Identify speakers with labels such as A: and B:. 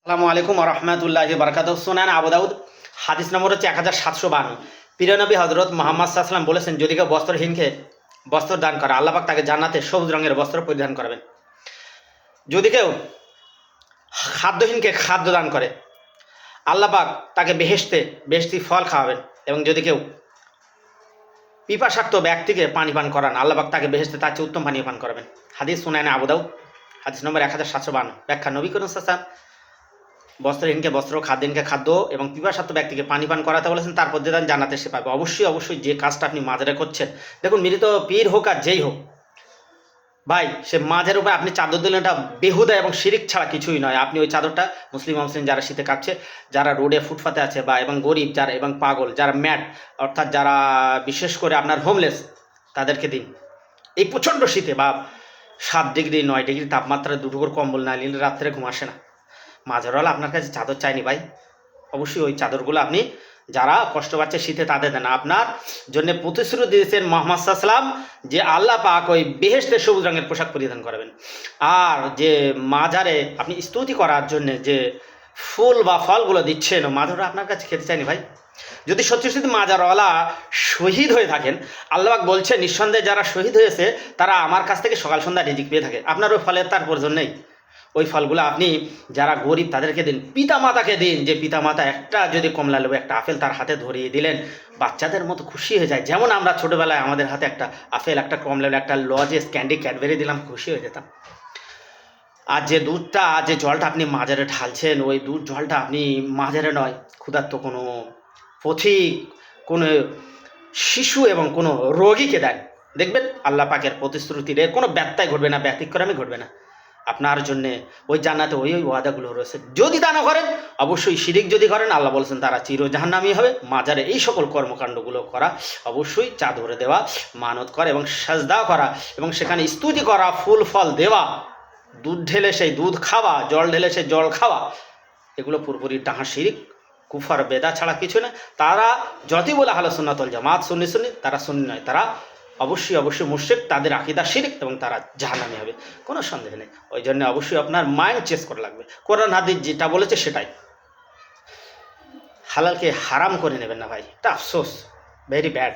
A: আসসালামু আলাইকুম রহমতুল্লাহি বারাকাতুহু। সুনান আবু দাউদ হাদিস নম্বর হচ্ছে 1752। প্রিয় নবী হযরত মুহাম্মদ সাল্লাল্লাহু আলাইহি ওয়াসাল্লাম বলেছেন, যদি কেউ বস্ত্রহীনকে বস্ত্র দান করে, আল্লাহ পাক তাকে জান্নাতে সবুজ রঙের বস্ত্র পরিধান করাবেন। যদি কেউ খাদ্যহীনকে খাদ্য দান করে, আল্লাহ পাক তাকে বেহেশতি ফল খাওয়াবেন। এবং যদি কেউ পিপাসার্ত ব্যক্তিকে পানি পান করান, আল্লাহ পাক তাকে বেহেশতে তার চেয়ে উত্তম পানীয় পান করাবেন। হাদিস সুনানে আবু দাউদ হাদিস নম্বর 1752। ব্যাখ্যা: নবী করিম সাল্লাল্লাহু আলাইহি ওয়াসাল্লাম বস্ত্রহীনকে বস্ত্র, খাদ্যহীনকে খাদ্য এবং পিপাসার্ত ব্যক্তিকে পানি পান করাতে বলেছেন, তার প্রতিদান জান্নাতে সে পাবে। অবশ্যই যে কাজটা আপনি মাজারে করছেন, দেখুন মৃত পীর হোক আর যেই হোক ভাই, সে মাঝের উপরে আপনি চাদর দিলেন, এটা বেহুদা এবং শিরিক ছাড়া কিছুই নয়। আপনি ওই চাদরটা মুসলিম যারা শীতে কাঁপছে, যারা রোডে ফুটপাতে আছে, বা এবং গরিব যারা এবং পাগল যারা ম্যাট, অর্থাৎ যারা বিশেষ করে আপনার হোমলেস, তাদেরকে দিন। এই প্রচণ্ড শীতে বা 7 ডিগ্রি 9 ডিগ্রি তাপমাত্রায় দুটো করে কম্বল না নিলে রাত্রে ঘুম আসে না। মাঝারওয়ালা আপনার কাছে চাদর চাইনি ভাই, অবশ্যই ওই চাদরগুলো আপনি যারা কষ্ট পাচ্ছে শীতে তাদের দেন। আপনার জন্য প্রতিশ্রুতি দিয়েছেন মুহাম্মদ সাল্লাল্লাহু আলাইহি ওয়াসাল্লাম যে আল্লাহ পাক ওই বেহেশতের সবুজ রঙের পোশাক পরিধান করাবেন। আর যে মাজারে আপনি স্তুতি করার জন্য যে ফুল বা ফলগুলো দিচ্ছেন, মাজাররা আপনার কাছে খেতে চাইনি ভাই। যদি সত্যি মাজারওয়ালা শহীদ হয়ে থাকেন, আল্লাহ পাক বলছে নিঃসন্দেহে যারা শহীদ হয়েছে তারা আমার কাছ থেকে সকাল সন্ধ্যা রিজিক পেয়ে থাকে। আপনার ওই ফলের তার প্রয়োজন নেই। ওই ফলগুলো আপনি যারা গরিব তাদেরকে দিন, পিতামাতাকে দিন। যে পিতামাতা একটা যদি কমলা লেবু, একটা আপেল তার হাতে ধরিয়ে দিলেন, বাচ্চাদের মতো খুশি হয়ে যায়। যেমন আমরা ছোটোবেলায় আমাদের হাতে একটা আপেল, একটা কমলা লেবু, একটা লজেস, ক্যান্ডি, ক্যাডবেরি দিলাম, খুশি হয়ে যেতাম। আর যে দুধটা, যে জলটা আপনি মাজারে ঢালছেন, ওই দুধ জলটা আপনি মাজারে নয়, ক্ষুধার্ত কোনো পথিক, কোনো শিশু এবং কোনো রোগীকে দেন। দেখবেন আল্লাহ পাকের প্রতিশ্রুতির এর কোনো ব্যত্যয় ঘটবে না, ব্যতিক্রমই ঘটবে না। আপনার জন্যে ওই জান্নাতে ওই ওয়াদাগুলো রয়েছে। যদি দান করেন, অবশ্যই শিরিক যদি করেন, আল্লাহ বলেছেন তারা চির জাহান্নামী হবে। মাজারে এই সকল কর্মকাণ্ডগুলো করা, অবশ্যই চাদরে দেওয়া, মানত করা এবং সাজদা করা এবং সেখানে স্তুতি করা, ফুল ফল দেওয়া, দুধ ঢেলে সেই দুধ খাওয়া, জল ঢেলে সেই জল খাওয়া, এগুলো পুরোপুরি ডাহা শিরিক, কুফার বেদা ছাড়া কিছু না। তারা যতই বলে আহলে সুন্নাত ওয়াল জামাত সুন্নি, তারা সুন্নি নয়, তারা অবশ্যই মুশরিক, তাদের আকীদা শিরিক এবং তারা জাহান্নামী হবে, কোনো সন্দেহ নেই। ওই জন্য অবশ্যই আপনার মাইন্ড চেঞ্জ করা লাগবে। কোরআন হাদিস যেটা বলেছে সেটাই। হালালকে হারাম করে নেবেন না ভাই, এটা আফসোস, ভেরি ব্যাড।